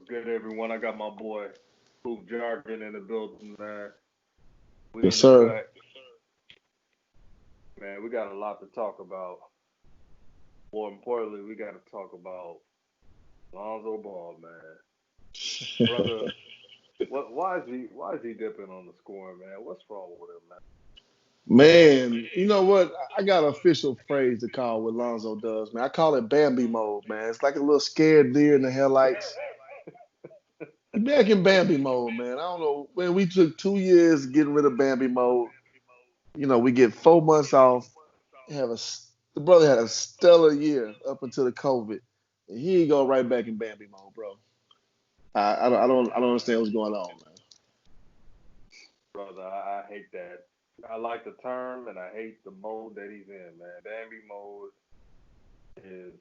Good, everyone? I got my boy Hoop Jargon in the building, man. We Yes, in the sir. cut, man. We got a lot to talk about. More importantly, we got to talk about Lonzo Ball, man. Brother, what? Why is he dipping on the scoring, man? What's wrong with him, man? Man, you know what? I got an official phrase to call what Lonzo does, man. I call it Bambi mode, man. It's like a little scared deer in the headlights. He back in Bambi mode, man. I don't know. Man, we took 2 years getting rid of Bambi mode. We get 4 months off. The brother had a stellar year up until the COVID. And he go right back in Bambi mode, bro. I don't understand what's going on, man. Brother, I hate that. I like the term, and I hate the mode that he's in, man. Bambi mode is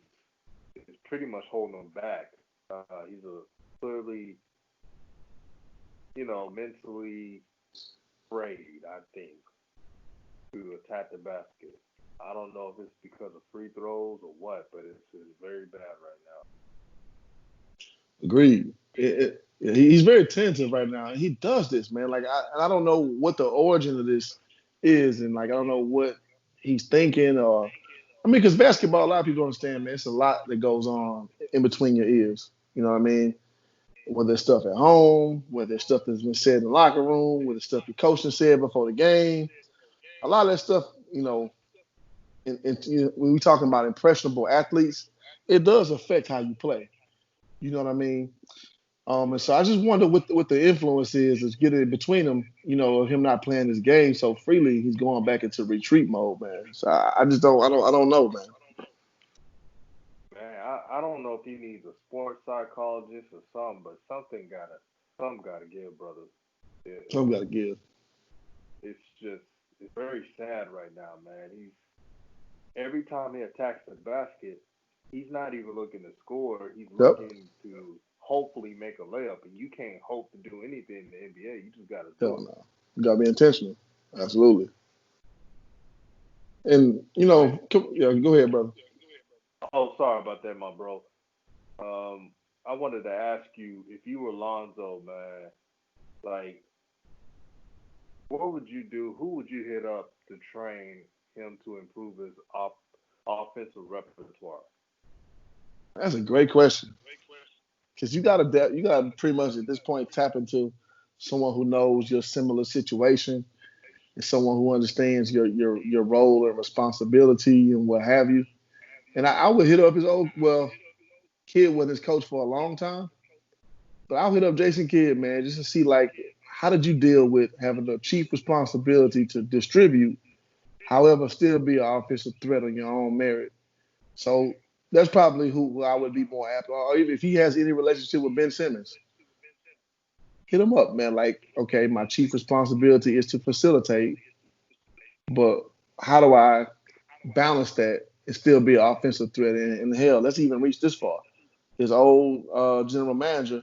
is pretty much holding him back. He's a clearly, mentally afraid, I think, to attack the basket. I don't know if it's because of free throws or what, but it's very bad right now. Agreed. He's very attentive right now. And he does this, man. Like I don't know what the origin of this is, and like I don't know what he's thinking, or I mean, because basketball, a lot of people don't understand, man. It's a lot that goes on in between your ears. You know what I mean? Whether it's stuff at home, whether it's stuff that's been said in the locker room, whether it's stuff your coach has said before the game. A lot of that stuff, when we talking about impressionable athletes, it does affect how you play. You know what I mean? And so Yeah. I just wonder what the influence is getting in between him, of him not playing his game so freely. He's going back into retreat mode, man. So I just don't know, man. Man, I don't know if he needs a sports psychologist or something, but something gotta give, brother. Something got to give. It's just it's very sad right now, man. He's every time he attacks the basket, he's not even looking to score. He's Yep. looking to hopefully make a layup, and you can't hope to do anything in the NBA. You just got to do Hell it. no. You got to be intentional. Absolutely. And Man, yeah, go ahead, brother. oh, sorry about that, my bro. Um, I wanted to ask you if you were Lonzo, man. Like, what would you do? Who would you hit up to train him to improve his offensive repertoire? That's a great question because you got to pretty much at this point tap into someone who knows your similar situation and someone who understands your role and responsibility and what have you. And I would hit up his old Kidd was his coach for a long time, but I'll hit up Jason Kidd, man, just to see like how did you deal with having the chief responsibility to distribute, however, still be an offensive threat on your own merit. So that's probably who I would be more apt, or even if he has any relationship with Ben Simmons, hit him up, man. Like, okay, my chief responsibility is to facilitate, but how do I balance that and still be an offensive threat? And hell, let's even reach this far. His old general manager,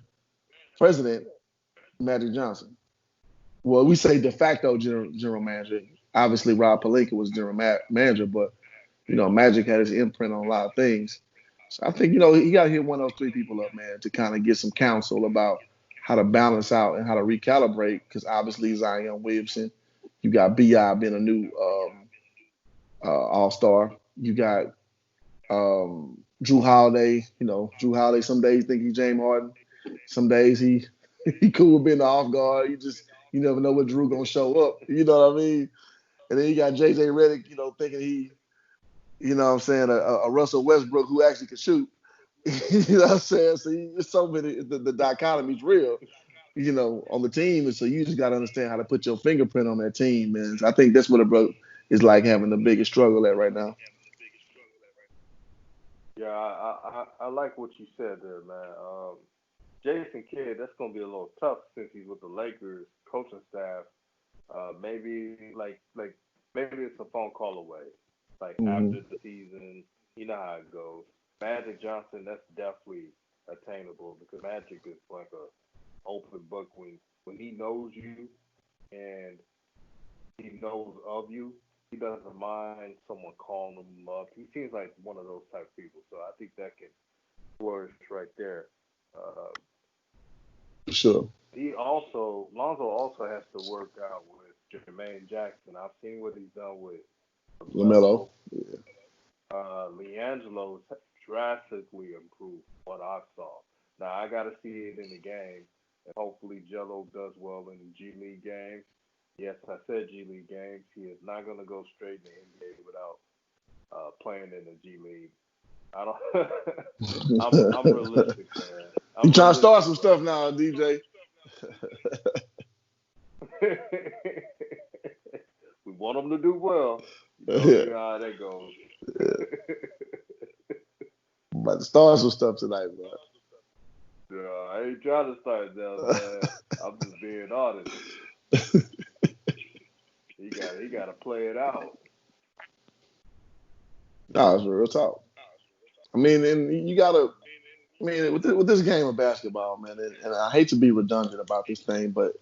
president, Magic Johnson. Well, we say de facto general manager. Obviously, Rob Pelinka was general manager, but Magic had his imprint on a lot of things. So I think he got to hit one of those three people up, man, to kind of get some counsel about how to balance out and how to recalibrate. Because obviously Zion Williamson, you got Bi being a new All Star. You got Drew Holiday. Drew Holiday. Some days think he's James Harden. Some days he cool with being the off guard. You never know what Drew gonna show up. You know what I mean? And then you got JJ Redick, thinking he, what I'm saying, a Russell Westbrook who actually can shoot. You know what I'm saying? So it's so many. The dichotomy's real. On the team, and so you just got to understand how to put your fingerprint on that team, man. So I think that's what a brother is like having the biggest struggle at right now. Yeah, I like what you said there, man. Jason Kidd, that's gonna be a little tough since he's with the Lakers coaching staff. Maybe it's a phone call away. Like Hmm. after the season, you know how it goes. Magic Johnson, that's definitely attainable because Magic is like a open book when he knows you and he knows of you. He doesn't mind someone calling him up. He seems like one of those type of people. So I think that can flourish right there. Uh, for sure. Lonzo also has to work out with Jermaine Jackson. I've seen what he's done with LaMelo. LaMelo. Leangelo drastically improved what I saw. Now I got to see it in the game, and hopefully Jello does well in the G League games. Yes, I said G League games. He is not going to go straight in the NBA without playing in the G League. I don't. I'm realistic, man. You I'm trying to start realistic, some bro. stuff now, DJ? We want them to do well. Yeah, You know how that goes. about to start some stuff tonight, I ain't trying to start now, bro. man. I'm just being honest. He got to play it out. No, it's real talk. I mean, and you gotta. I mean, with this game of basketball, man, and I hate to be redundant about this thing, but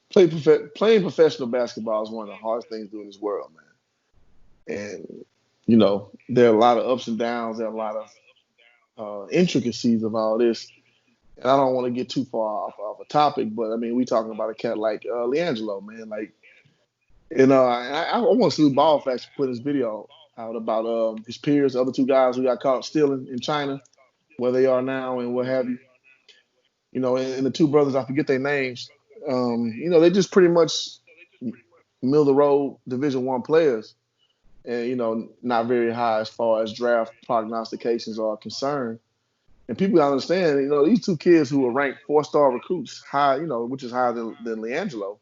playing professional basketball is one of the hardest things to do in this world, man. And there are a lot of ups and downs. There are a lot of intricacies of all this. And I don't want to get too far off a topic, but I mean, we talking about a cat like Leangelo, man. Like, I want to salute Ball Facts for putting this video out about his peers, the other two guys who got caught stealing in China, where they are now and what have you. And the two brothers, I forget their names. They just pretty much middle of the road Division I players, and not very high as far as draft prognostications are concerned. And people gotta understand, these two kids who were ranked 4-star recruits, high, which is higher than Leangelo.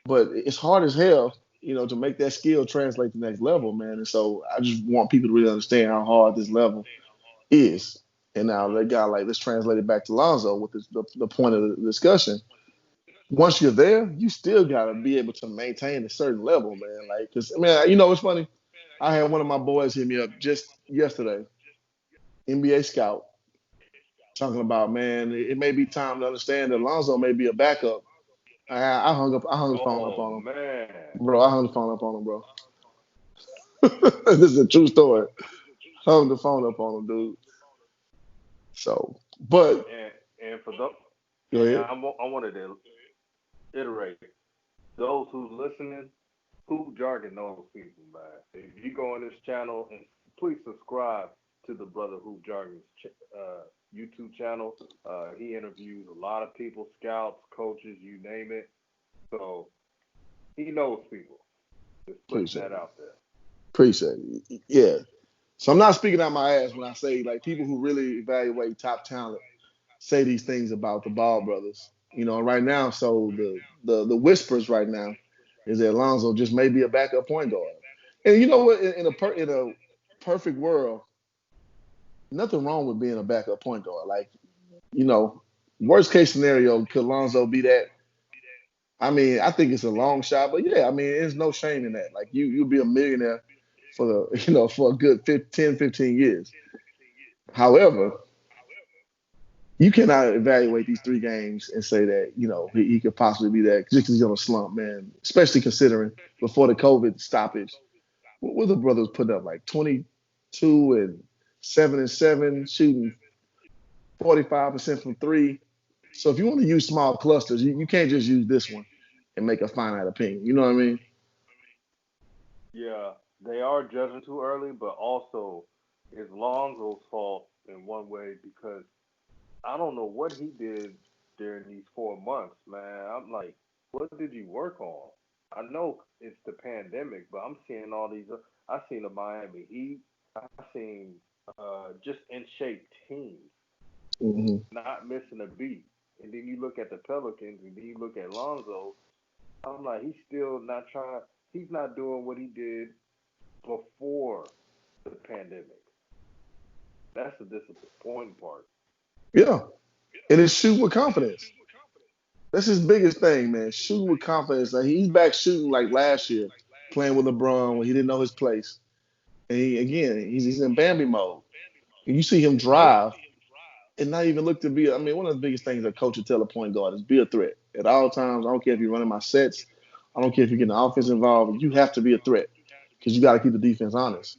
But it's hard as hell, to make that skill translate to the next level, man. And so I just want people to really understand how hard this level is. And now they got like, let's translate it back to Lonzo with the point of the discussion. Once you're there, you still gotta be able to maintain a certain level, man. Like, cause I mean, it's funny. I had one of my boys hit me up just yesterday, NBA scout, talking about, man, it may be time to understand that Lonzo may be a backup. I hung the phone up Oh on him, man. bro. I hung the phone up on him, bro. This is a true story. Hung the phone up on him, dude. So, but And for those, go ahead. I wanted to iterate. Those who's listening, Hoop Jargon knows people, man. If you go on this channel and please subscribe to the brother Hoop Jargon's YouTube channel. He interviews a lot of people, scouts, coaches, you name it. So he knows people. Just putting Appreciate that it. out there. Appreciate it. Yeah. So I'm not speaking out my ass when I say like people who really evaluate top talent say these things about the Ball brothers. Right now, so the whispers right now is that Lonzo just may be a backup point guard. And you know what? In a perfect world, nothing wrong with being a backup point guard. Like, you know, worst case scenario, could Lonzo be that? I mean, I think it's a long shot, but yeah, I mean, there's no shame in that. Like, you'll be a millionaire for for a good 15 years. However, you cannot evaluate these three games and say that he could possibly be that just because he's on a slump, man. Especially considering before the COVID stoppage, what the brothers put up like 22 and 7-7, shooting 45% from three. So if you want to use small clusters, you can't just use this one and make a finite opinion. You know what I mean? Yeah, they are judging too early, but also it's Lonzo's fault in one way because I don't know what he did during these 4 months, man. I'm like, what did you work on? I know it's the pandemic, but I'm seeing all these. I seen the Miami Heat. I seen just in shape teams Mm-hmm. not missing a beat. And then you look at the Pelicans, and then you look at Lonzo. I'm like, he's still not trying. He's not doing what he did before the pandemic. That's the disappointing part. Yeah. And it's shoot with confidence. That's his biggest thing, man. Shooting with confidence. Like he's back shooting like last year, playing with LeBron when he didn't know his place. And he's in Bambi mode. And you see him Yep. drive and not even look to be. I mean, one of the biggest things a coach would tell a point guard is be a threat at all times. I don't care if you're running my sets. I don't care if you're getting the offense involved. You have to be a threat because you got to keep the defense honest.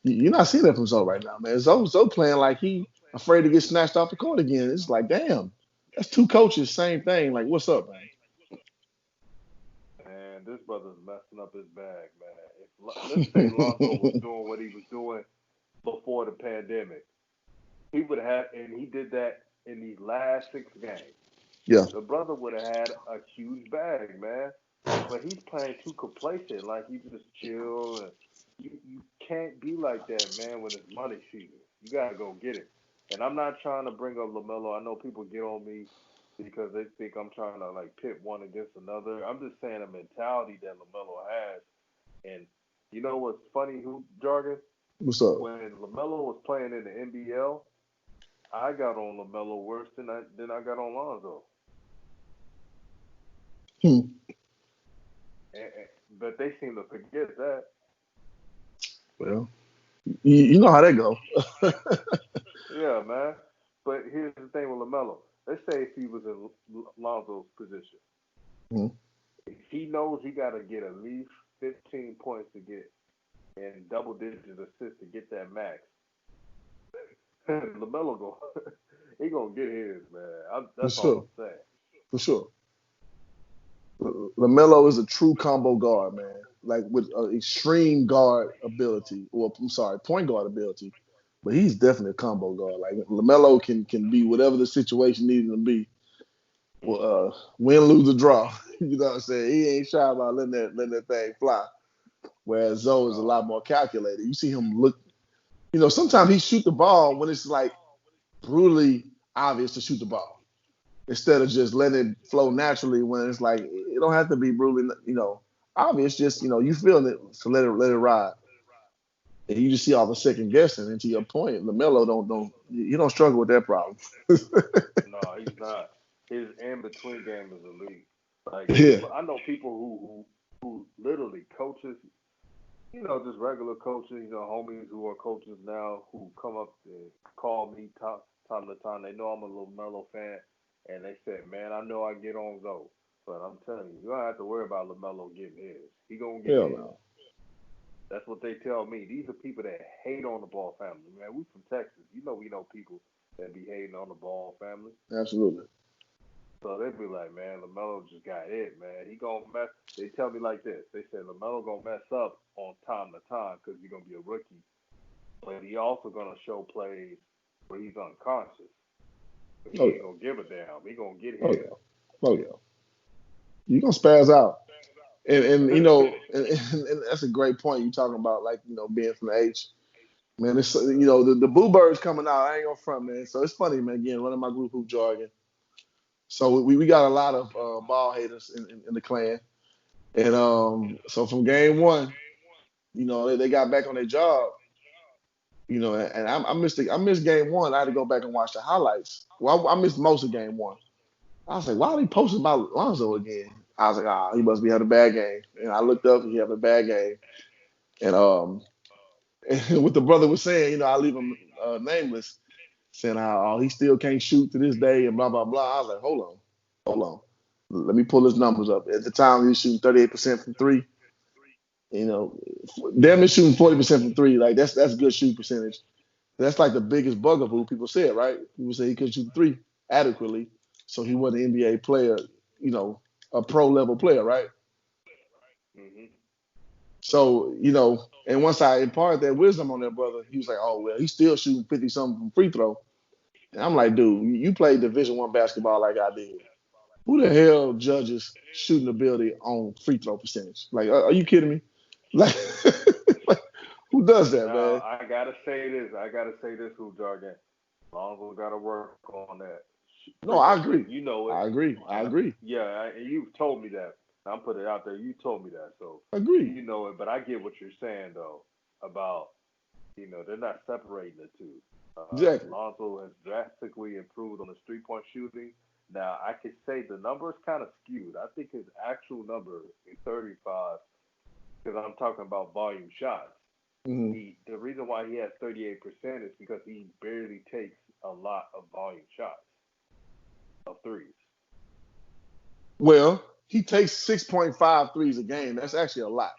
You're not seeing that from Zoe right now, man. Zoe playing like he afraid to get snatched off the court again. It's like, damn, That's two coaches, same thing. Like, what's up, man? And this brother's messing up his bag, man. Let's say Lonzo was doing what he was doing before the pandemic, he would have, and he did that in these last 6 games. Yeah, The brother would have had a huge bag, man. But he's playing too complacent, like he just chill. And you can't be like that, man. When it's money season, you gotta go get it. And I'm not trying to bring up Lamelo. I know people get on me because they think I'm trying to like pit one against another. I'm just saying a mentality that Lamelo has. And you know what's funny, Hoop Jargon? what's up? When Lamelo was playing in the NBL, I got on Lamelo worse than I got on Lonzo. Hmm. And, but they seem to forget that. Well, you know how that go. Yeah, man. But here's the thing with Lamelo. Let's say if he was in Lonzo's position, Hmm. if he knows he got to get at least 15 points to get and double digit assists to get that max, Lamelo go he gonna get his, man. For That's all sure, I'm saying. for sure. Lamelo is a true combo guard, man. Like with extreme guard ability, or I'm sorry, point guard ability. But he's definitely a combo guard. Like Lamelo can be whatever the situation needs him to be. Hmm. Win, lose, or draw. You know what I'm saying? He ain't shy about letting that thing fly. Whereas Zoe is a No. lot more calculated. You see him look. Sometimes he shoot the ball when it's like brutally obvious to shoot the ball, instead of just letting it flow naturally when it's like it don't have to be brutally, obvious. Just you feeling it, so let it ride. And you just see all the second guessing. And to your point, Lamelo don't he don't struggle with that problem. No, he's not. His in between game is elite. Like Yeah, I know people who literally coaches, just regular coaches, homies who are coaches now who come up and call me time to time. They know I'm a little Mellow fan, and they said, "Man, I know I get on Zoe, but I'm telling you, you don't have to worry about Lamelo getting his. He gonna get hell his." no, That's what they tell me. These are people that hate on the Ball family, man. We from Texas. We know people that be hating on the Ball family. absolutely. So they be like, man, Lamelo just got it, man. He gonna mess. They tell me like this. They said Lamelo gonna mess up on time to time because he's gonna be a rookie, but he also gonna show plays where he's unconscious. But Oh he ain't yeah, gonna give a damn. He gonna get oh his. yeah, oh yeah. You gonna spaz out. And and that's a great point you talking about, like being from the H. Man, it's the Boo Birds coming out. I ain't gonna front, man. So it's funny, man. Again, running my group Hoop Jargon. So we got a lot of ball haters in the clan, and so from game one, they got back on their job, and I missed game one. I had to go back and watch the highlights. Well, I missed most of game one. I was like, why are they posting about Lonzo again? I was like, he must be having a bad game. And I looked up, and he having a bad game, and and what the brother was saying, I leave him nameless, saying how he still can't shoot to this day and blah blah blah. I was like, hold on, let me pull his numbers up. At the time, he was shooting 38% from three. You know, damn near shooting 40% from three. Like that's good shooting percentage. That's like the biggest bugaboo people said, right? People say he couldn't shoot three adequately, so he wasn't an NBA player. A pro level player, right? Hmm. So, and once I imparted that wisdom on that brother, he was like, "Oh well, he's still shooting 50 something from free throw." And I'm like, dude, you played Division I basketball like I did. Who the hell judges shooting ability on free throw percentage? Like, are you kidding me? Like, like, who does that, Now man? I gotta say this. I gotta say this, Hoop Jargon. Lonzo gotta work on that No, free I throw agree. shooting. You know it, I agree. I and agree. yeah, and you've told me that. I'm putting it out there. You told me that, so Agree. you know it. But I get what you're saying though about they're not separating the two. Exactly. Lonzo has drastically improved on his 3-point shooting. Now I could say the number is kind of skewed. I think his actual number is 35 because I'm talking about volume shots. Hmm. The reason why he has 38% is because he barely takes a lot of volume shots of threes. Well, he takes 6.5 threes a game. That's actually a lot.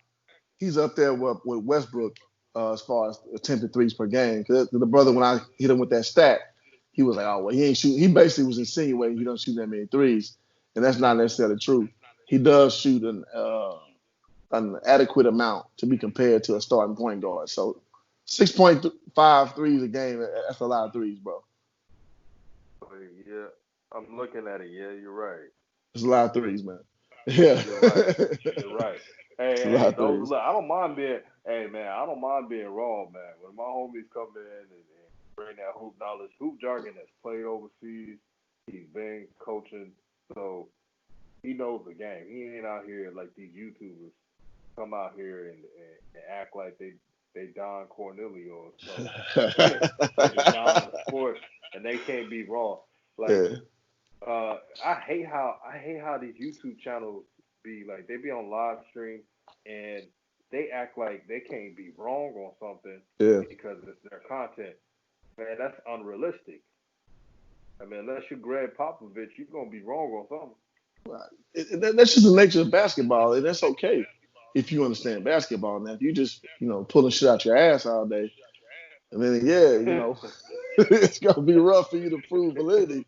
He's up there with Westbrook as far as attempted threes per game. Because the brother, when I hit him with that stat, he was like, oh well, he ain't shoot. He basically was insinuating he don't shoot that many threes, and that's not necessarily true. He does shoot an adequate amount to be compared to a starting point guard. So 6.5 threes a game, that's a lot of threes, bro. Yeah, I'm looking at it. Yeah, you're right. It's a lot of threes, man. Yeah. You're right. You're right. It's a lot Hey, of those threes. look. I don't mind being. Hey, man, I don't mind being wrong, man. When my homies come in and bring that hoop knowledge, hoop jargon that's played overseas, he's been coaching, so he knows the game. He ain't out here like these YouTubers come out here and act like they Don Cornelio or something. Like the Don of sports, and they can't be wrong. Like Yeah. I hate how these YouTube channels be like they be on live stream and they act like they can't be wrong on something Yeah. because it's their content. Man, that's unrealistic. I mean, unless you're Greg Popovich, you're gonna be wrong on something. That's just the nature of basketball, and that's okay if you understand basketball. Now, if you just pulling shit out your ass all day, I mean, yeah, it's gonna be rough for you to prove validity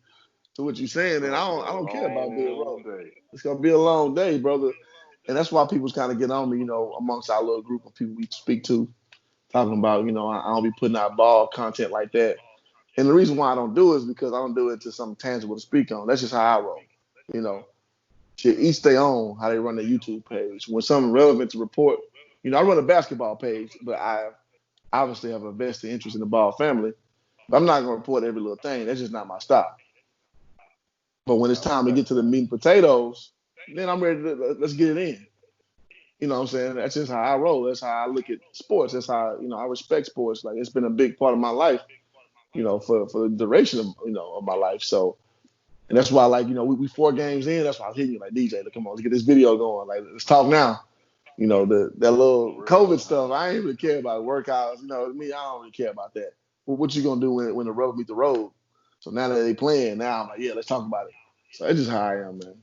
to what you're It's saying, and gonna be I a don't care about being wrong. long day. It's gonna be a long day, brother, and that's why people's kind of get on me, amongst our little group of people we speak to, talking about, I don't be putting out ball content like that. And the reason why I don't do it is because I don't do it to something tangible to speak on. That's just how I roll, you know. Shit, each their own how they run their YouTube page. When something relevant to report, I run a basketball page, but I obviously have a vested interest in the Ball family. But I'm not gonna report every little thing. That's just not my style. But when I it's time to get respect to the that. meat and potatoes, then I'm ready to let's get it in. You know what I'm saying? That's just how I roll. That's how I look at sports. That's how I respect sports. Like it's been a big part of my life. For the duration of of my life. So and that's why like we 4 games in. That's why I was hitting you like DJ. Come on, let's get this video going. Like let's talk now. That For little real. COVID stuff. I ain't really care about workouts. Me, I don't really care about that. Well, what you gonna do when the rubber meet the road? So now that they playing, now I'm like, yeah, let's talk about it. So that's just how I am, man.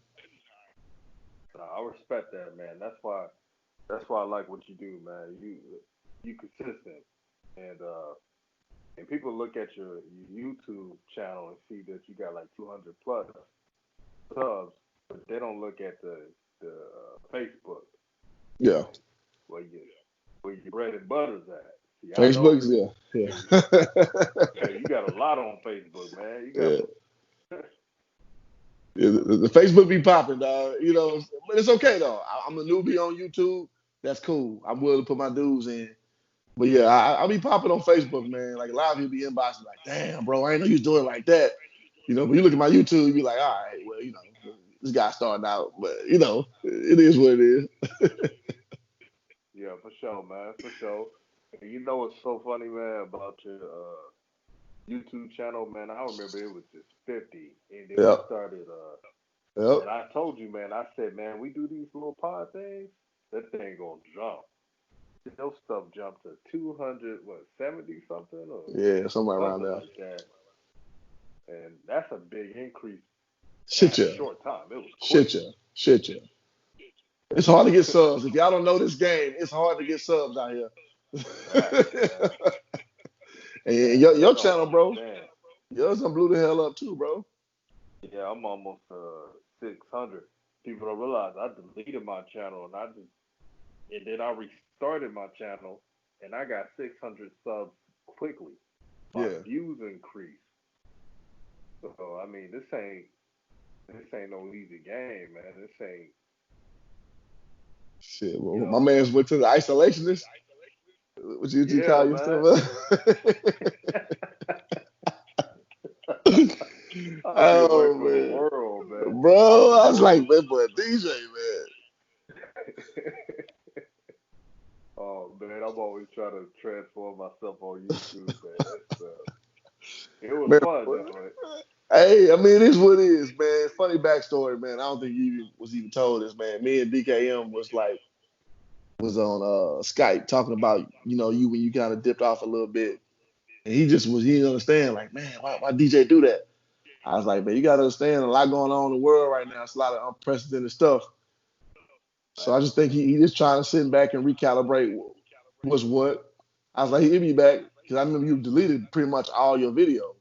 Nah, I respect that, man. That's why I like what you do, man. You consistent, and people look at your YouTube channel and see that you got like 200 plus subs, but they don't look at the Facebook Yeah, where you where your bread and butter's at. See, I know Facebook's yeah, you, yeah, you got a lot on Facebook, man. You got yeah. Yeah, the Facebook be popping, dog. But it's okay though. I'm a newbie on YouTube. That's cool. I'm willing to put my dues in. But yeah, I be popping on Facebook, man. Like a lot of people be inboxing, like, "Damn, bro, I ain't know you was doing it like that." But you look at my YouTube, you be like, "All right, well, this guy starting out, but it is what it is." yeah, for sure, man, for sure. And you know what's so funny, man, about your YouTube channel, man? I remember it was just 50, and then we Yep, started. yep, And I told you, man, I said, man, we do these little pod things, that thing gonna jump. Your stuff jumped to 200, what, 70 something or yeah, somewhere around something there. like that. And that's a big increase Shit, at a yeah, short time. It was shit, quick. yeah, shit, yeah. It's hard to get subs. If y'all don't know this game, it's hard to get subs out here. Facts, man. And Man, your they don't channel, bro, understand. yours done blew the hell up too, bro. Yeah, I'm almost 600. People don't realize I deleted my channel and then I restarted my channel and I got 600 subs quickly. My Yeah. views increased. So I mean, this ain't no easy game, man. This ain't Shit, well, you my know. man's went to the isolationist. What you Yeah, call man. yourself? I get away Oh from the man, world, man. bro, I was World. like, man, boy, DJ, man. Oh man, I'm always trying to transform myself on YouTube, man. It was Man, fun though. hey, I mean, it is what it is, man. Funny backstory, man. I don't think you was even told this, man. Me and DKM was on Skype talking about you when you kind of dipped off a little bit, and he didn't understand, like, man, why DJ do that? I was like, man, you gotta understand a lot going on in the world right now. It's a lot of unprecedented stuff. So I Facts. just think he just trying to sit back and recalibrate what's what. I was like, he'll be back because I remember you deleted pretty much all your videos.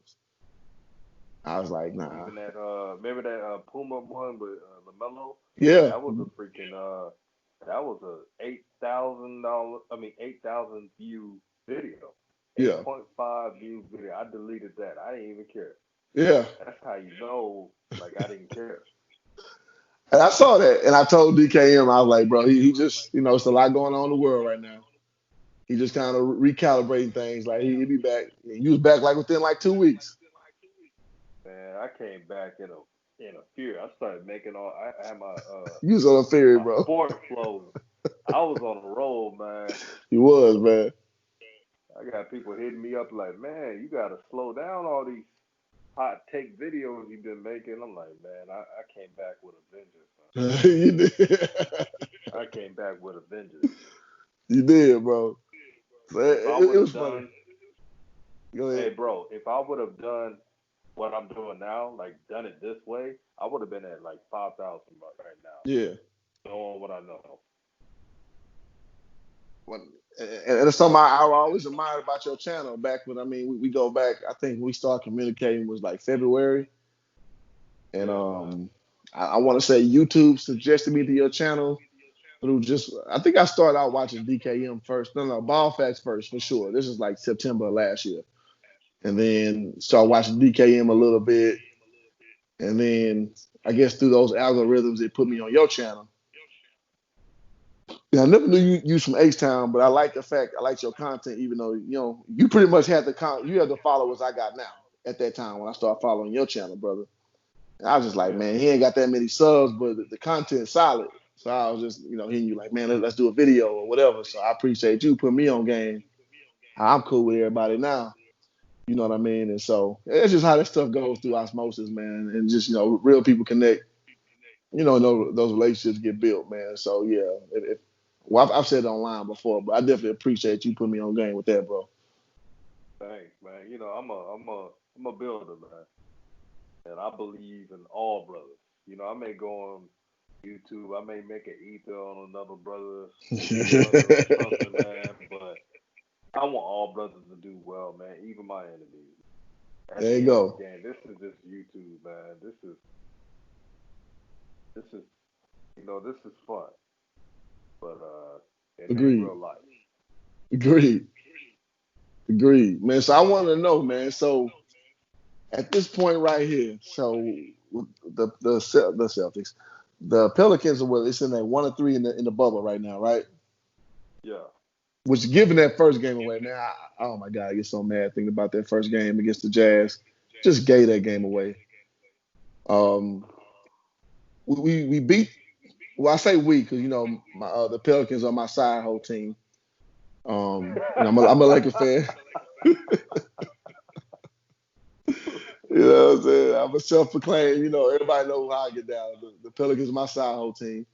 I was like, nah. Even that remember that Puma one with Lamelo? Yeah, That was a freaking that was a $8,000. I mean 8,000 view video. yeah, 8.5 view video. I deleted that. I didn't even care. yeah. That's how you know, like I didn't care. And I saw that, and I told DKM, I was like, bro, he just, it's a lot going on in the world right now. He just kind of recalibrating things. Like he'll be back. He was back like within like 2 weeks. Man, I came back in a fear. I started making all. I had You was on a ferry, my bro. sport flows. I was on a roll, man. He was, man. I got people hitting me up like, man, you gotta slow down all these hot take videos you've been making. I'm like, man, I came back with a vengeance, man. You did. I came back with a vengeance. You did, bro. So If I it would was have funny. done, Go hey, ahead. bro, if I would have done what I'm doing now, like done it this way, I would have been at like 5,000 right now, Yeah. knowing what I know. And it's something I always admired about your channel. Back when we go back, I think we started communicating was like February, and Yeah, man. I want to say YouTube suggested me to your channel through just I think I started out watching DKM first. No, Ball Facts first for sure. This is like September of last year, and then started watching DKM a little bit, and then I guess through those algorithms it put me on your channel. Yeah, I never knew you from H Town, but I like the fact I like your content, even though you pretty much had you had the followers I got now at that time when I started following your channel, brother. And I was just like, Yeah, man, he ain't got that many subs, but the content's solid. So I was just hitting you like, man, let's do a video or whatever. So I appreciate you putting me on game. I'm cool with everybody now. You know what I mean? And so it's just how that stuff goes through osmosis, man. And just real people connect. Those relationships get built, man. So yeah, well, I've said it online before, but I definitely appreciate you putting me on game with that, bro. thanks, man. I'm a builder, man, and I believe in all brothers. I may go on YouTube, I may make an ether on another brother or something, man, but I want all brothers to do well, man, even my enemies. At There the you end of the go. game, this is just YouTube, man. This is this is fun, but it ain't Agreed. real life. Agreed. Agreed, man. So I want to know, man. So at this point right here, so the Celtics, the Pelicans are it's in that 1-3 in the bubble right now, right? Yeah. Which giving that first game away, man. Oh my God, I get so mad thinking about that first game against the Jazz. Just gave that game away. Um, we beat. Well, I say we because my the Pelicans are my side whole team. I'm a Lakers fan. You know what I'm saying? I'm a self-proclaimed. Everybody knows how I get down. The Pelicans are my side whole team.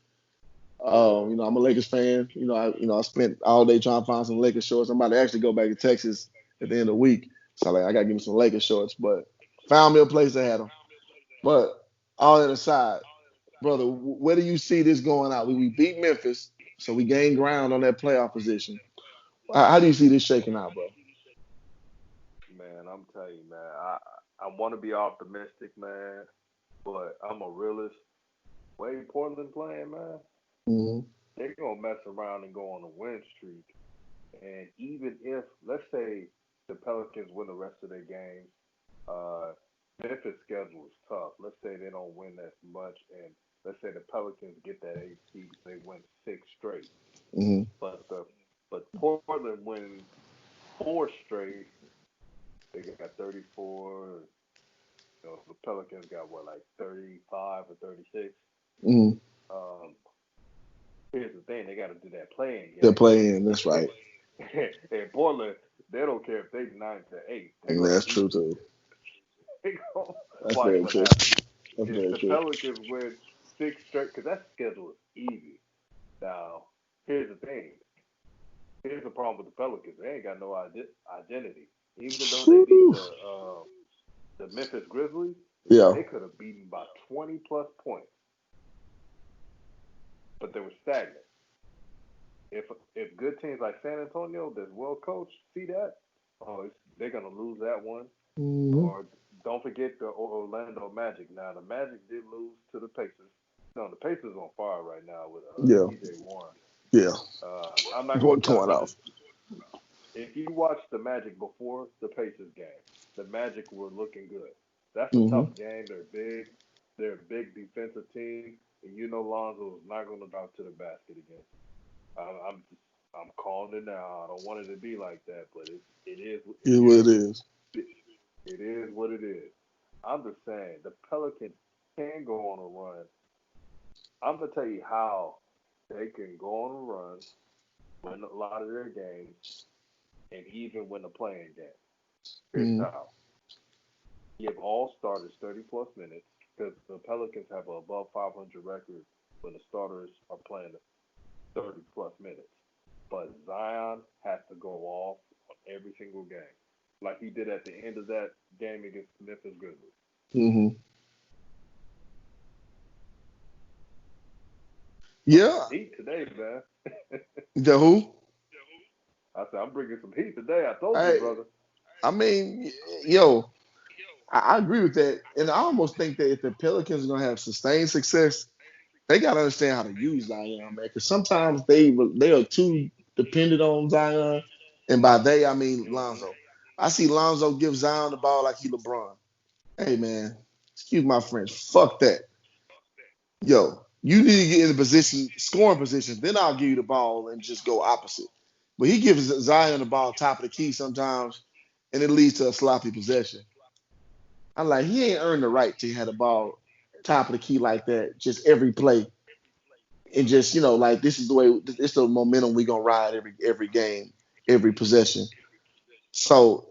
Yeah. I'm a Lakers fan. I spent all day trying to find some Lakers shorts. I'm about to actually go back to Texas at the end of the week, so I got to give me some Lakers shorts. But found me a place that had them. But all that aside, brother, where do you see this going out? We beat Memphis, so we gained ground on that playoff position. How do you see this shaking out, bro? Man, I'm telling you, man, I want to be optimistic, man, but I'm a realist. Way Portland playing, man, Mm-hmm. they're gonna mess around and go on a win streak. And even if, let's say, the Pelicans win the rest of their games, uh, Memphis' schedule is tough. Let's say they don't win as much, and let's say the Pelicans get that 8 seed, they win six straight. Mm-hmm. But Portland wins four straight. They got 34. The Pelicans got what, like 35 or 36. Mm-hmm. Um, Here's the thing: they got to do that playing They're game. playing. That's right. In Portland, they don't care if they 9-8. They're And gonna that's beat true you. too. They gonna That's watch very what true. happens. That's If very the true. Pelicans win six straight, because that schedule is easy. Now, here's the thing: here's the problem with the Pelicans. They ain't got no identity. Even though they beat Whew. the Memphis Grizzlies, Yeah. they could have beaten by 20 plus points, but they were stagnant. If good teams like San Antonio that's well coached see that, they're gonna lose that one Mm-hmm. or don't don't forget the Orlando Magic. Now the Magic did lose to the Pacers. No, the Pacers on fire right now with Yeah, TJ Warren. yeah. I'm not gonna cap. Going off. If you watch the Magic before the Pacers game, the Magic were looking good. That's a Hmm. tough game. They're big. They're a big defensive team, and you know Lonzo is not going to drop to the basket again. I'm calling it now. I don't want it to be like that, but it is. If Is what you're it is. it is what it is. I'm just saying the Pelicans can go on a run. I'm gonna tell you how they can go on a run, win a lot of their games, and even win the playing game. Here's Mm-hmm. how: give all starters 30 plus minutes because the Pelicans have an above 500 record when the starters are playing 30 plus minutes. But Zion has to go off on every single game, like he did at the end of that game against Memphis Grizzlies. Hmm. I'm Yeah. bringing heat today, man. The who? I said I'm bringing some heat today. I told you, I brother. I mean, yo, I agree with that, and I almost think that if the Pelicans are gonna have sustained success, they gotta understand how to use Zion, man. Because sometimes they are too dependent on Zion, and by they I mean Hmm. Lonzo. I see Lonzo give Zion the ball like he LeBron. Hey man, excuse my French. Fuck that. Yo, you need to get in the position, scoring position. Then I'll give you the ball and just go opposite. But he gives Zion the ball top of the key sometimes, and it leads to a sloppy possession. I'm like, he ain't earned the right to have the ball top of the key like that, just every play, and just like this is the way, this is the momentum we gonna ride every game, every possession. So,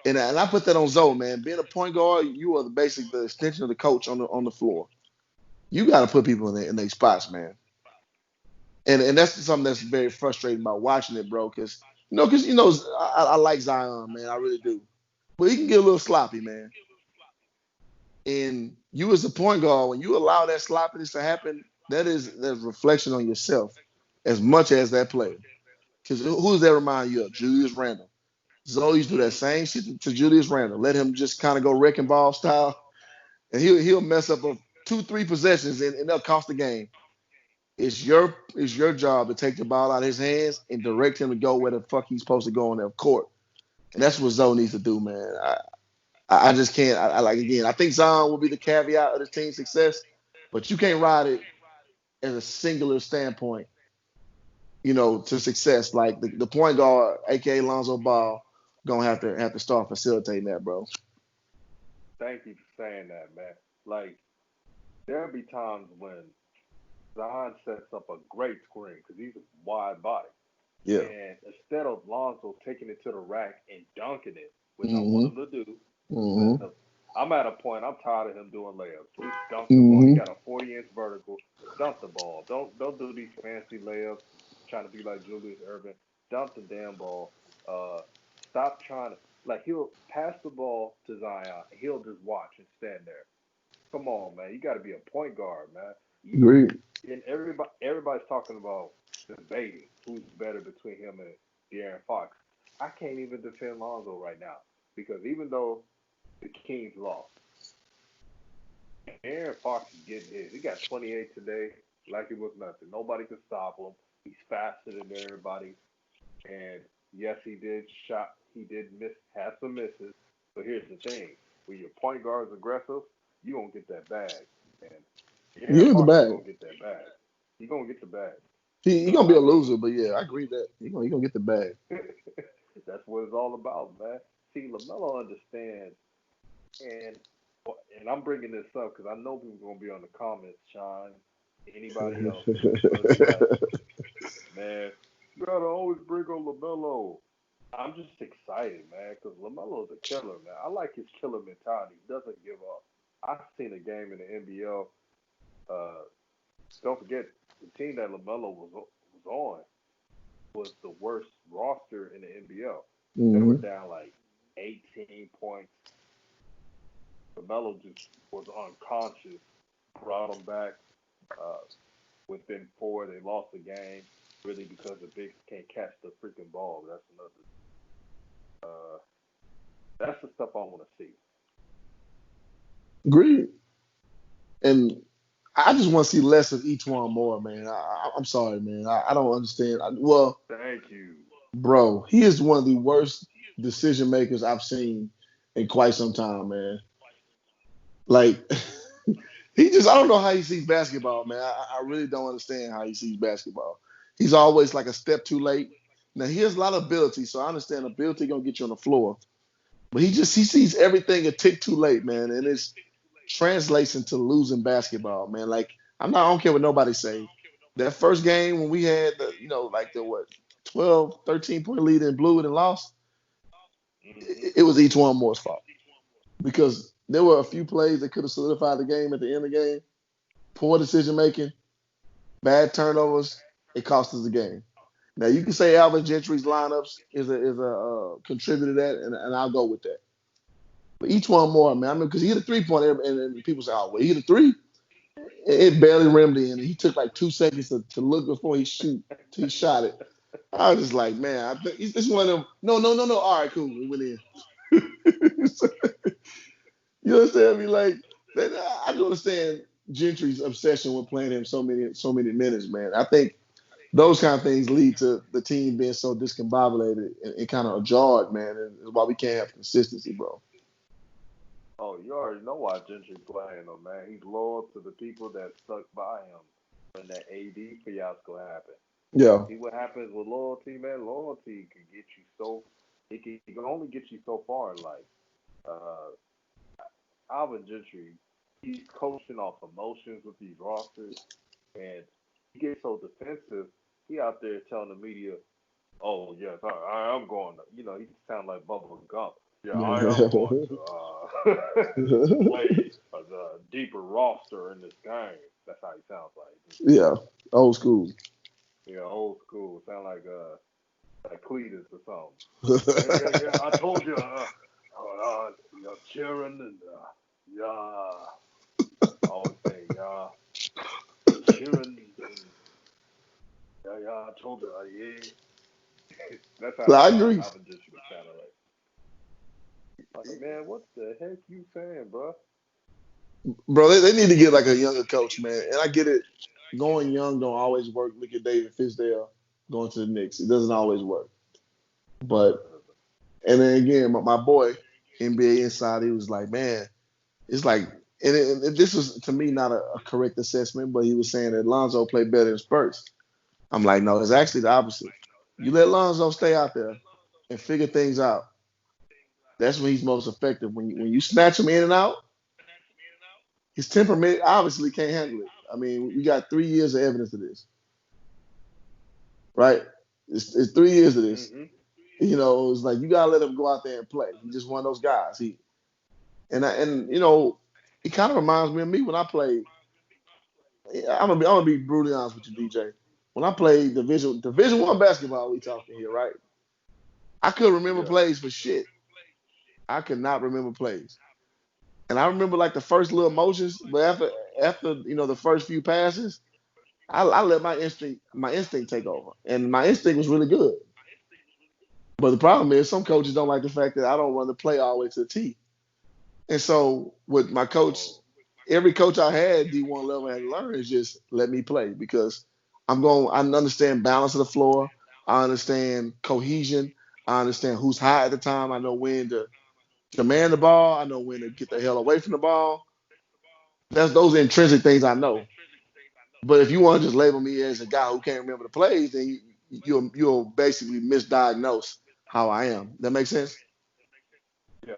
and I put that on Zoe, man. Being a point guard, you are the extension of the coach on the floor. You got to put people in their spots, man. And that's something that's very frustrating about watching it, bro. Because I like Zion, man, I really do. But he can get a little sloppy, man. And you as a point guard, when you allow that sloppiness to happen, that's reflection on yourself as much as that player. Because who's that remind you of? Julius Randle. Zoe used to do that same shit to Julius Randle. Let him just kind of go wrecking ball style, and he'll mess up a 2, 3 possessions, and they'll cost the game. It's your job to take the ball out of his hands and direct him to go where the fuck he's supposed to go on that court. And that's what Zoe needs to do, man. I just can't. I like again. I think Zion will be the caveat of this team's success, but you can't ride it as a singular standpoint, to success. Like the point guard, aka Lonzo Ball, gonna have to start facilitating that, bro. Thank you for saying that, man. Like there'll be times when Zion sets up a great screen because he's a wide body. Yeah. And instead of Lonzo taking it to the rack and dunking it, which I want Hmm. him to do, Hmm. because I'm at a point I'm tired of him doing layups. Just dunk the ball. He Hmm. got a 40-inch vertical. Dunk the ball. Don't do these fancy layups trying to be like Julius Erving. Dunk the damn ball. Uh, stop trying to like he'll pass the ball to Zion. He'll just watch and stand there. Come on, man. You got to be a point guard, man. You Agreed. and everybody's talking about debating who's better between him and De'Aaron Fox. I can't even defend Lonzo right now because even though the Kings lost, De'Aaron Fox is getting his. He got 28 today, like it was nothing. Nobody could stop him. He's faster than everybody. And yes, he did shot. He did miss, have some misses. But here's the thing: when your point guard is aggressive, you gonna get that bag. And De'Aaron You the Fox is bag. gonna get that bag. He gonna get the bag. He So gonna be I a mean, loser, but yeah, I agree that he gonna get the bag. that's what it's all about, man. See, Lamelo understands, and I'm bringing this up because I know people are gonna be on the comments, Sean, anybody else, they'll be like, man, you gotta always bring on Lamelo. I'm just excited, man, because Lamelo's a killer, man. I like his killer mentality. He doesn't give up. I've seen a game in the NBL. Uh, don't forget the team that Lamelo was on was the worst roster in the NBL. They were Hmm. down like 18 points. LaMelo just was unconscious, brought them back. Uh, Within four, they lost the game, really because the bigs can't catch the freaking ball. That's another. Uh, that's the stuff I want to see. Agreed. And I just want to see less of each one more, man. I'm sorry, man. I don't understand. Well, Thank you. bro, he is one of the worst decision makers I've seen in quite some time, man. Like I don't know how he sees basketball, man. I really don't understand how he sees basketball. He's always like a step too late. Now he has a lot of ability, so I understand ability gonna get you on the floor. But he sees everything a tick too late, man, and it translates into losing basketball, man. Like I don't care what nobody say. That first game when we had like the what 12, 13 point lead and blew it and lost, Hmm. it was each one more's fault because there were a few plays that could have solidified the game at the end of the game. Poor decision making, bad turnovers, it cost us the game. Now you can say Alvin Gentry's lineups is a contributor to that, and I'll go with that. But each one more, man. I mean, because he hit a 3 pointer, and people say, "Oh, well, he hit a three." It barely rimmed in, and he took like 2 seconds to look before he shot it. I was just like, man, I think this is one of them. No, no, no, no. All right, cool. We went in. You understand me? Like, I do understand Gentry's obsession with playing him so many minutes, man. I think those kind of things lead to the team being so discombobulated and kind of jarred, man. And it's why we can't have consistency, bro. Oh, you already know why Gentry playing him, man. He's loyal to the people that stuck by him when that AD fiasco happened. Yeah. See what happens with loyalty, man. Loyalty can get you so it can only get you so far in life. Uh, Alvin Gentry, he's coaching off emotions with these rosters, and he gets so defensive. He out there telling the media, "Oh yes, I am going to." He sound like Bubba Gump. Yeah, I am going to play the deeper roster in this game. That's how he sounds like. Yeah. Old school. Yeah, old school. Sound like Cletus or something. Yeah, yeah, yeah. I told you, cheering and yeah. I always say, yeah, cheering and yeah, yeah. I told you, yeah. That's how I agree. Alvin just should be sounding like. Like, man, what the heck you saying, bro? Bro, they need to get like a younger coach, man. And I get it. Going young don't always work. Look at David Fisdale going to the Knicks. It doesn't always work. But and then again, my boy, NBA Inside, he was like, man, it's like, and this was to me not a correct assessment, but he was saying that Lonzo played better in spurts. I'm like, no, it's actually the opposite. You let Lonzo stay out there and figure things out. That's when he's most effective. When you snatch him in and out, his temperament obviously can't handle it. I mean, we got 3 years of evidence of this, right? It's 3 years of this. Mm-hmm. It's like you gotta let him go out there and play. He's just one of those guys. He kind of reminds me of me when I played. I'm gonna be brutally honest with you, DJ. When I played Division 1 basketball, we talking here, right? I couldn't remember Yeah. plays for shit. I could not remember plays. And I remember like the first little motions, but after the first few passes, I let my instinct take over, and my instinct was really good. But the problem is some coaches don't like the fact that I don't run the play all the way to the T. And so with my coach, Oh. every coach I had D1 level had to learn is just let me play because I understand balance of the floor, I understand cohesion, I understand who's high at the time, I know when to command the ball, I know when to get the hell away from the ball. That's those intrinsic things I know. But if you want to just label me as a guy who can't remember the plays, then you'll basically misdiagnose how I am. That makes sense. Yeah,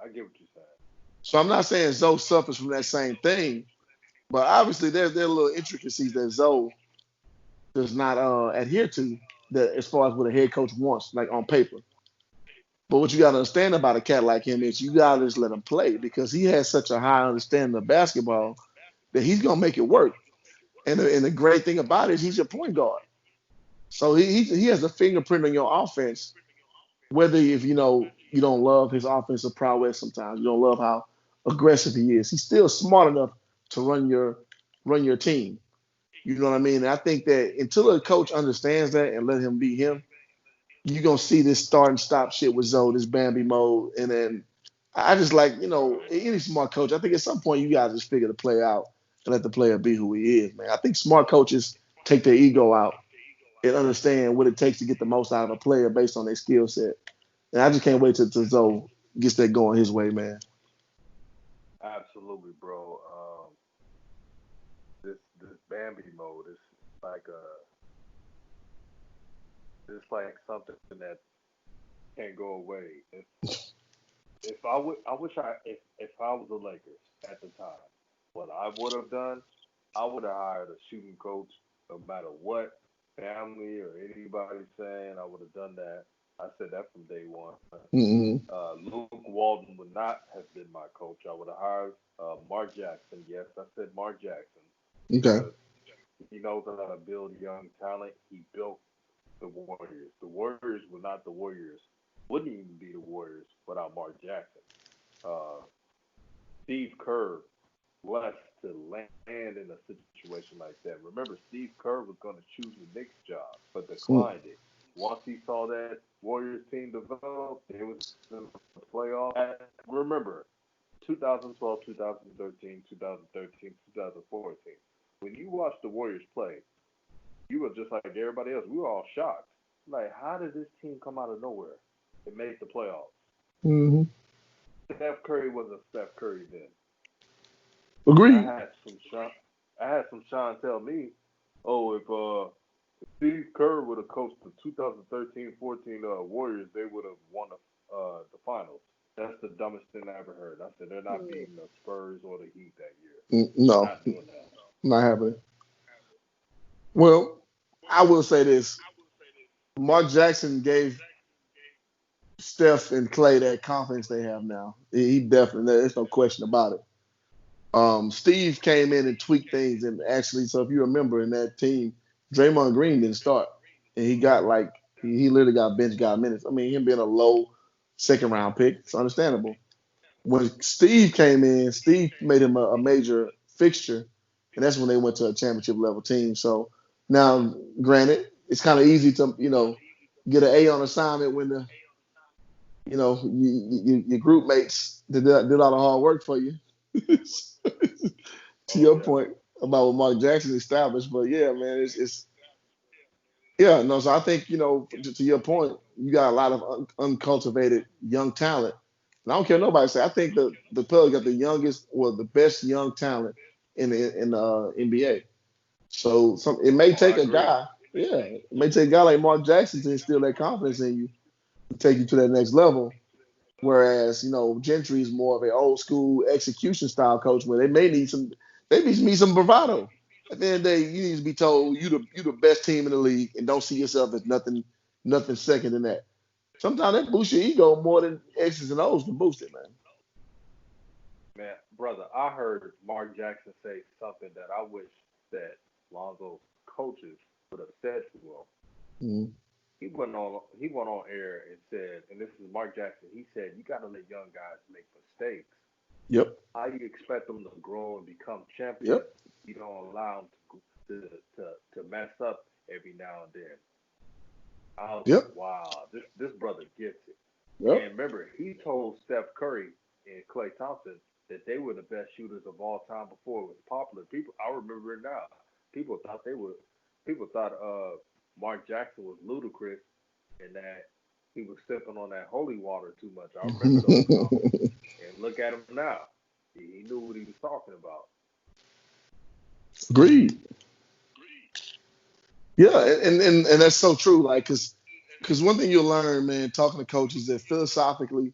I get what you're saying. So I'm not saying Zoe suffers from that same thing, but obviously there are little intricacies that Zoe does not adhere to that as far as what a head coach wants, like on paper. But what you got to understand about a cat like him is you got to just let him play because he has such a high understanding of basketball that he's gonna make it work. And the great thing about it is he's your point guard. So he has a fingerprint on your offense. Whether if you don't love his offensive prowess sometimes, you don't love how aggressive he is. He's still smart enough to run your team. You know what I mean? And I think that until a coach understands that and let him be him, you're gonna see this start and stop shit with Zoe, this Bambi mode, and then I just like, any smart coach. I think at some point you got to just figure the player out and let the player be who he is, man. I think smart coaches take their ego out and understand what it takes to get the most out of a player based on their skill set. And I just can't wait till Zoe gets that going his way, man. Absolutely, bro. This Bambi mode is like it's like something that can't go away. If I wish if I was the Lakers at the time, what I would have done, I would have hired a shooting coach, no matter what family or anybody saying. I would have done that. I said that from day one. Mm-hmm. Luke Walton would not have been my coach. I would have hired Mark Jackson. Yes, I said Mark Jackson Okay. because he knows how to build young talent. He built the Warriors. The Warriors were not the Warriors. Wouldn't even be the Warriors without Mark Jackson. Uh, Steve Kerr blessed to land in a situation like that. Remember, Steve Kerr was going to choose the Knicks job, but declined it. Once he saw that Warriors team develop, they was in the playoff. Remember, 2012, 2013, 2013, 2014. When you watch the Warriors play, you were just like everybody else. We were all shocked. Like, how did this team come out of nowhere and make the playoffs? Mm-hmm. Steph Curry wasn't Steph Curry then. And Agreed. I had some Sean tell me, oh, if Steve Kerr would have coached the 2013-14 Warriors, they would have won the finals. That's the dumbest thing I ever heard. I said they're not beating the Spurs or the Heat that year. They're No, not doing that. not happening. Well, I will say this. Mark Jackson gave Steph and Clay that confidence they have now. He definitely, there's no question about it. Steve came in and tweaked things, and actually, so if you remember in that team, Draymond Green didn't start, and he got like he literally got bench guy minutes. I mean, him being a low second round pick, it's understandable. When Steve came in, Steve made him a major fixture, and that's when they went to a championship level team. So now, granted, it's kind of easy to get an A on assignment when your group mates did all the hard work for you. To Oh your yeah, point about what Mark Jackson established, but yeah, man, it's yeah, no. So I think to your point, you got a lot of uncultivated young talent, and I don't care what nobody say. I think the Pelicans got the youngest, well, the best young talent in the NBA. So it may oh take I a agree. guy, yeah, it may take a guy like Mark Jackson to instill that confidence in you to take you to that next level. Whereas, Gentry is more of an old school execution style coach where they may need some bravado. At the end of the day, you need to be told you the best team in the league and don't see yourself as nothing second than that. Sometimes that boosts your ego more than X's and O's can boost it, man. Man, brother, I heard Mark Jackson say something that I wish that Lonzo's coaches would have said to him. Mm-hmm. He went on air and said, and this is Mark Jackson. He said, "You got to let young guys make mistakes. Yep. How you expect them to grow and become champions? Yep. You don't allow them to mess up every now and then." I was like, Yep. "Wow, this brother gets it." Yep. And remember, he told Steph Curry and Klay Thompson that they were the best shooters of all time before it was popular. People, I remember it now. People thought they were. People thought Mark Jackson was ludicrous and that he was sipping on that holy water too much. I remember those comments. And look at him now. He knew what he was talking about. Agreed. Yeah, and that's so true. Like, cause one thing you'll learn, man, talking to coaches, that philosophically,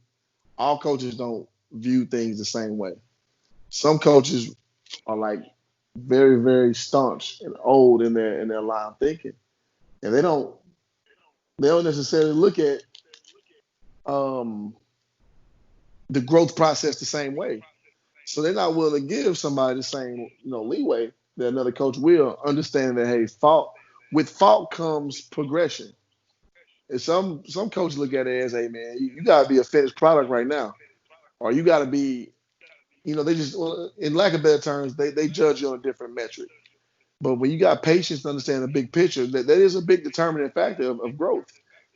all coaches don't view things the same way. Some coaches are like very, very staunch and old in their line of thinking, and they don't necessarily look at um, the growth process the same way. So they're not willing to give somebody the same leeway that another coach will, understanding that, hey, fault comes progression. And some coaches look at it as, hey, man, you got to be a finished product right now, or you got to be, they just, well, in lack of better terms, they judge you on a different metric. But when you got patience to understand the big picture, that is a big determining factor of growth.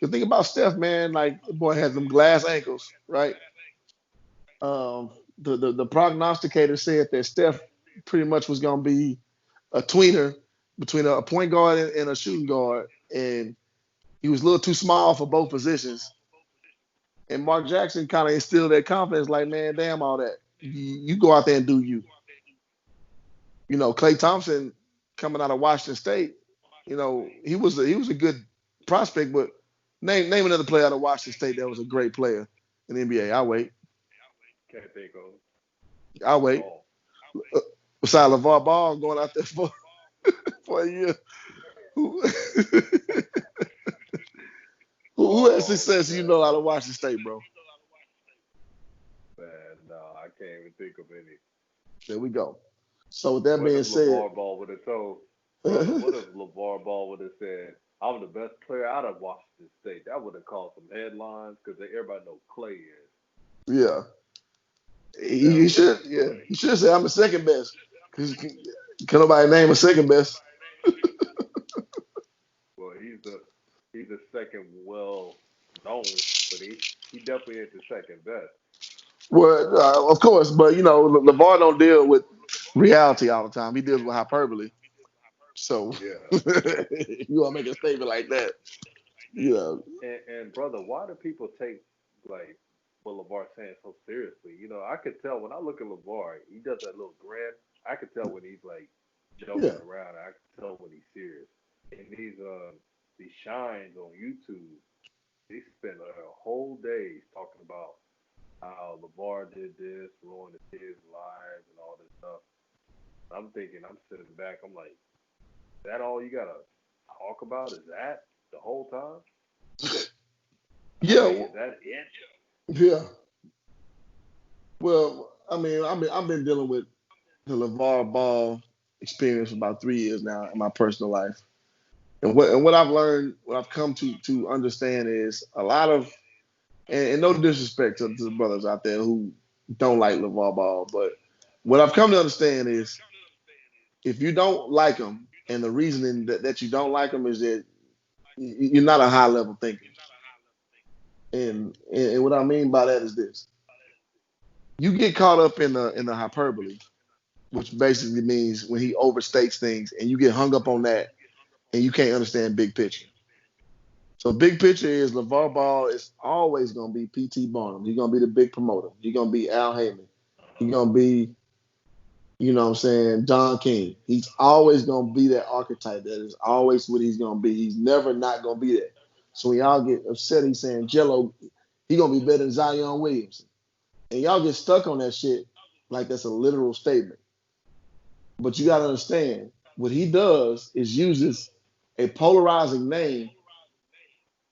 You think about Steph, man, like the boy has them glass ankles, right? The prognosticator said that Steph pretty much was going to be a tweener between a point guard and a shooting guard, and he was a little too small for both positions. And Mark Jackson kind of instilled that confidence, like, man, damn all that. You go out there and do you. Klay Thompson coming out of Washington State, he was a good prospect, but name another player out of Washington State that was a great player in the NBA. I'll wait. Can't think of I'll wait. all. Besides LeVar Ball going out there for a year. Who, who had success, out of Washington State, bro? Man, no, I can't even think of any. There we go. So with that What being if said, LeVar Ball would have told, brother, what if LeVar Ball would have said, I'm the best player out of Washington State? That would have caused some headlines because everybody knows Clay is. yeah, he should. Yeah, he should say I'm the second best. Because can nobody name a second best? Well, he's the second well known, but he definitely is the second best. Well, of course, but LeVar don't deal with reality all the time. He deals with hyperbole. So Yeah. you want to make a statement like that, And brother, why do people take like what LeVar's saying so seriously? I could tell when I look at LeVar, he does that little grin. I could tell when he's like joking Yeah. around. I could tell when he's serious. And these shines on YouTube, they spend a whole day talking about how LeVar did this, ruined the kids' lives, and all this stuff. I'm thinking, I'm sitting back, I'm like, is that all you gotta talk about? Is that the whole time? Yeah. Is that it? Yeah. Well, I mean, I've been dealing with the LeVar Ball experience for about 3 years now in my personal life. And what I've learned, what I've come to understand is a lot of, and no disrespect to the brothers out there who don't like LeVar Ball, but what I've come to understand is if you don't like him, and the reasoning that you don't like him is that you're not a high level thinker. And what I mean by that is this: you get caught up in the hyperbole, which basically means when he overstates things, and you get hung up on that, and you can't understand big picture. So big picture is LeVar Ball is always going to be P.T. Barnum. He's going to be the big promoter. He's going to be Al Heyman. He's going to be, Don King. He's always going to be that archetype. That is always what he's going to be. He's never not going to be that. So when y'all get upset, he's saying Jello, he's going to be better than Zion Williamson. And y'all get stuck on that shit like that's a literal statement. But you got to understand, what he does is uses a polarizing name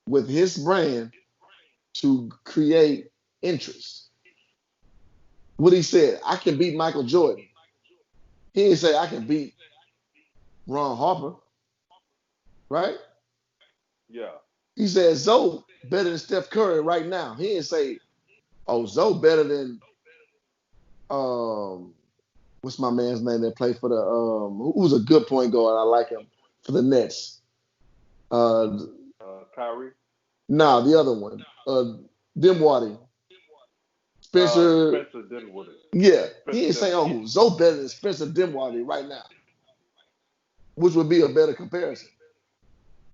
with his brand to create interest. What he said, I can beat Michael Jordan. He didn't say I can beat Ron Harper, right? Yeah. He said Zoe better than Steph Curry right now. He didn't say, oh, Zoe better than um what's my man's name that played for the who's a good point guard. I like him for the Nets. Uh Kyrie. nah, the other one. Dimwadi. Spencer. Spencer Dinwiddie. Yeah. He Spencer didn't say, Dinwiddie. oh, Zoe better than Spencer Dimwadi right now, which would be a better comparison.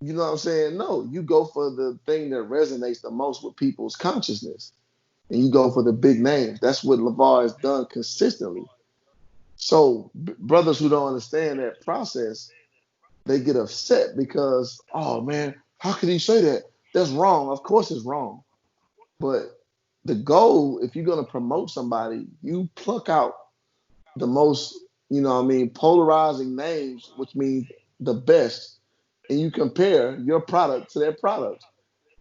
You know what I'm saying? No, you go for the thing that resonates the most with people's consciousness. And you go for the big names. That's what LeVar has done consistently. So brothers who don't understand that process, they get upset because, oh man, how can he say that? That's wrong. Of course it's wrong. But the goal, if you're gonna promote somebody, you pluck out the most, polarizing names, which means the best, and you compare your product to their product.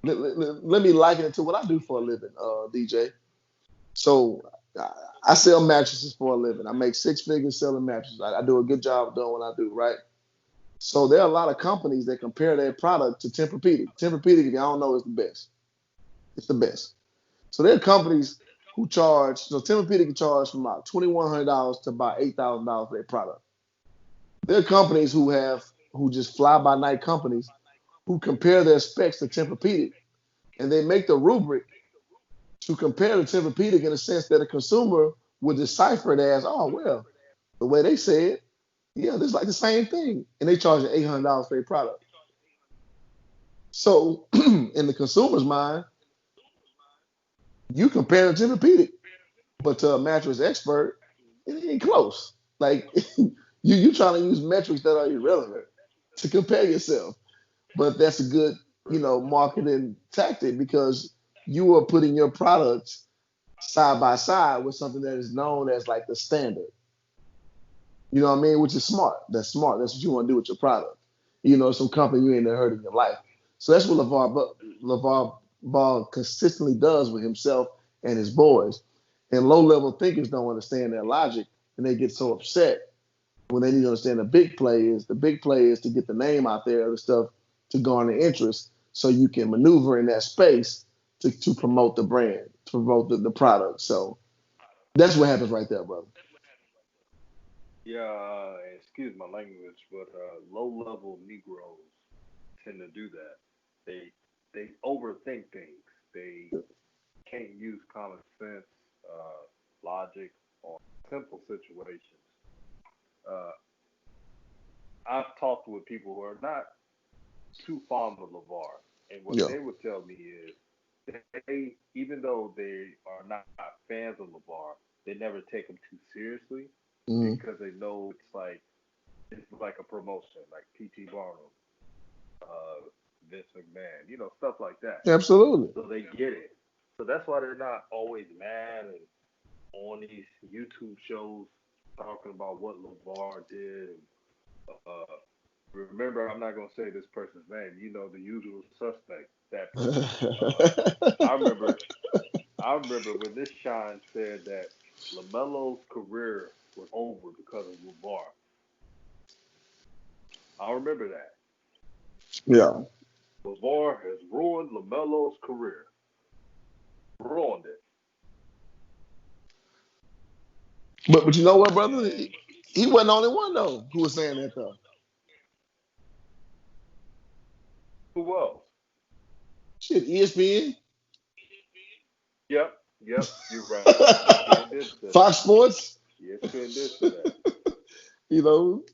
Let me liken it to what I do for a living, DJ. So I sell mattresses for a living. I make six figures selling mattresses. I do a good job of doing what I do, right? So there are a lot of companies that compare their product to Tempur-Pedic. Tempur-Pedic, if y'all don't know, is the best. It's the best. So there are companies who charge, so Tempur-Pedic can charge from about $2,100 to about $8,000 for their product. There are companies who just fly by night companies who compare their specs to Tempur-Pedic, and they make the rubric to compare to Tempur-Pedic in a sense that a consumer would decipher it as, oh, well, the way they say it, yeah, this is like the same thing. And they charge you $800 for a product. So in the consumer's mind, you compare to Tempur-Pedic, but to a mattress expert, it ain't close. Like you trying to use metrics that are irrelevant to compare yourself. But that's a good, marketing tactic because you are putting your products side by side with something that is known as like the standard. You know what I mean? Which is smart. That's smart. That's what you want to do with your product. Some company you ain't never heard in your life. So that's what LeVar Ball consistently does with himself and his boys. And low-level thinkers don't understand that logic, and they get so upset when they need to understand the big play is. The big play is to get the name out there, the stuff to garner interest, so you can maneuver in that space to promote the brand, to promote the product. So that's what happens right there, brother. Yeah, excuse my language, but low-level Negroes tend to do that. They they overthink things. They can't use common sense, logic, on simple situations. Uh, I've talked with people who are not too fond of LeVar, and what Yeah. they would tell me is they, even though they are not fans of LeVar, they never take him too seriously Mm-hmm. because they know it's like a promotion, like P.T. Barnum, uh, Vince McMahon, stuff like that. Absolutely. So they get it. So that's why they're not always mad and on these YouTube shows talking about what LeVar did. Uh, Remember, I'm not gonna say this person's name. The usual suspect. That person. I remember. I remember when this Shine said that Lamelo's career was over because of LeVar. I remember that. Yeah. LeVar has ruined Lamelo's career. Ruined it. But you know what, brother? And He wasn't the only one though who was saying that though. who else? Shit, ESPN, Yep. Yep. You're right. ESPN did say that. Fox Sports, ESPN did say that.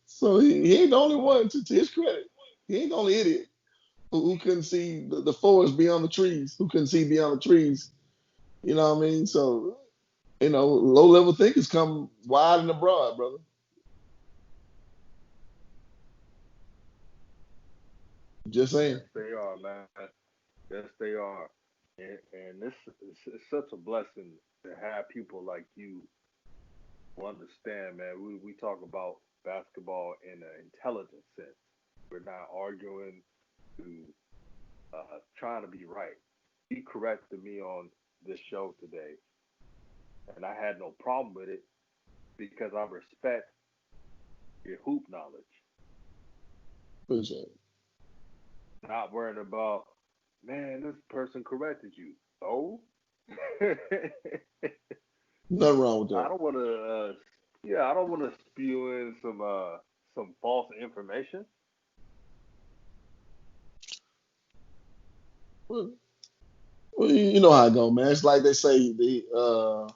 So he ain't the only one to his credit. He ain't the only idiot who couldn't see the forest beyond the trees, who couldn't see beyond the trees. You know what I mean? So, low level thinkers come wide and abroad, brother. Just saying. Yes, they are, man. Yes, they are. And this is such a blessing to have people like you who understand, man. We talk about basketball in an intelligent sense. We're not arguing to trying to be right. He corrected me on this show today, and I had no problem with it because I respect your hoop knowledge. Appreciate it. Not worrying about, man, this person corrected you. Oh, Nothing wrong with I that. don't want to. Yeah, I don't want to spew in some false information. Well, you know how it go, man. It's like they say the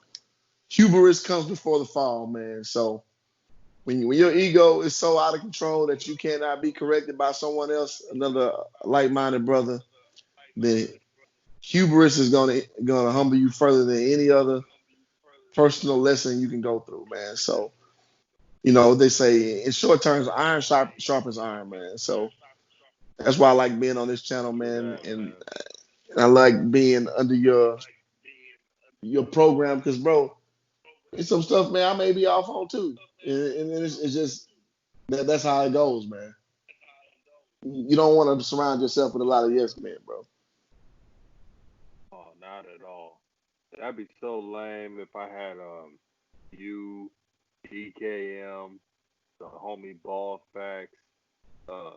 hubris comes before the fall, man. So when your ego is so out of control that you cannot be corrected by someone else, another like-minded brother, then hubris is gonna humble you further than any other personal lesson you can go through, man. So they say in short terms, iron sharpens iron, man. So that's why I like being on this channel, True man, that, and man. I like being under your program because, bro, it's some stuff, man. I may be off on too, and it's just that's how it goes, man. You don't want to surround yourself with a lot of yes men, bro. Oh, not at all. That'd be so lame if I had you, DKM, the homie Ball Facts, uh,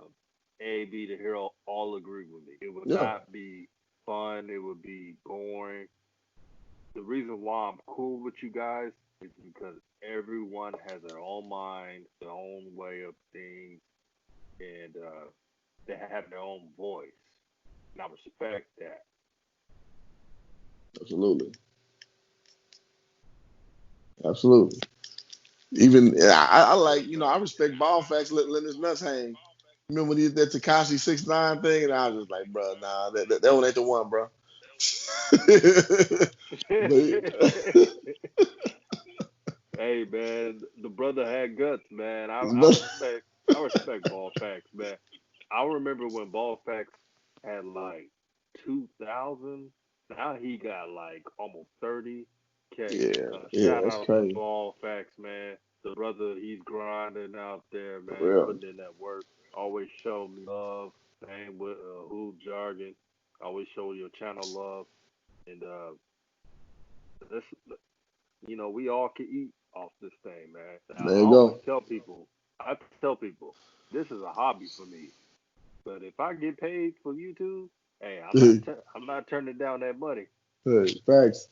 AB the Hero all agree with me. It would Yeah, not be fun. It would be boring. The reason why I'm cool with you guys is because everyone has their own mind, their own way of things, and they have their own voice. And I respect that. absolutely. Absolutely. Even I like, I respect ball facts letting his nuts hang. Remember when he did that Takashi 6ix9ine thing, and I was just like, bro, nah, that one ain't the one, bro. Hey man, the brother had guts, man. but, I respect Ball Facts, man. I remember when Ball Facts had like 2,000. Now he got like almost 30K. yeah, Shout that's out to crazy. Ball Facts, man. The brother, he's grinding out there, For man, real. putting in that work. Always show me love. Same with Hoop Jargon. Always show your channel love. And this, we all can eat off this thing, man. Now, There you go. I tell people, this is a hobby for me. But if I get paid for YouTube, hey, I'm not turning down that money. Hey, facts.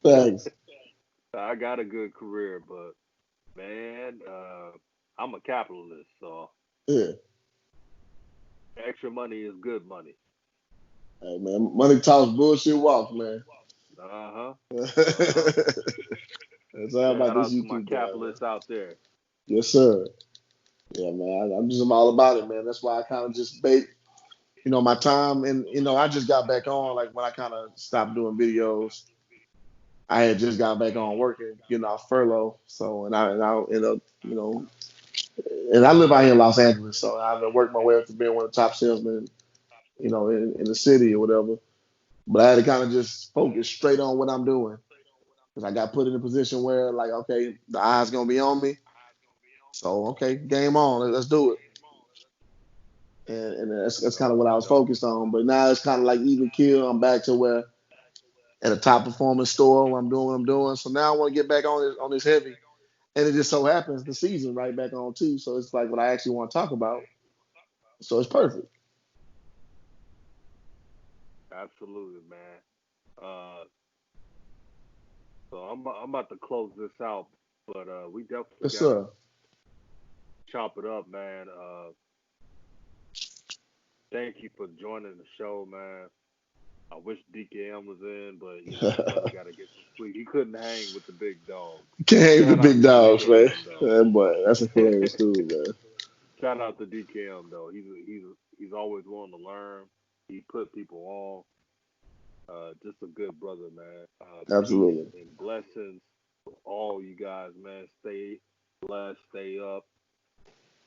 Facts. I got a good career, but man, I'm a capitalist, so Yeah. extra money is good money. Hey man, money talks, bullshit walks, man. Uh huh. Uh huh. That's all about Shout this out to my YouTube thing, man. capitalists out there. Yes, sir. Yeah, man. I'm all about it, man. That's why I kind of just bait, my time, and I just got back on. Like when I kind of stopped doing videos, I had just got back on working, getting off furlough. So and I ended up, and I live out here in Los Angeles, so I've worked my way up to being one of the top salesmen, in the city or whatever. But I had to kind of just focus straight on what I'm doing because I got put in a position where, like, okay, the eyes gonna be on me. So okay, game on, let's do it. And that's kind of what I was Yep. focused on. But now it's kind of like even kill. I'm back to where at a top performance store where I'm doing what I'm doing. So now I want to get back on this heavy, and it just so happens the season right back on too. So it's like what I actually want to talk about. So it's perfect. Absolutely, man. Uh, so I'm about to close this out, but we definitely Yes, gotta sir. chop it up, man. Thank you for joining the show, man. I wish DKM was in, but the brother got to get some sleep. He couldn't hang with the big dogs. Can't hang with the Shout out big to dogs, man. DKM though. That boy, that's a hilarious dude, man. Shout out to DKM though. He's always willing to learn. He put people on. Just a good brother, man. Peace Absolutely. and blessings for all you guys, man. Stay blessed, stay up,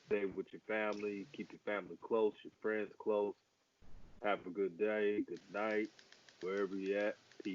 stay with your family, keep your family close, your friends close. Have a good day, good night, wherever you at. Peace.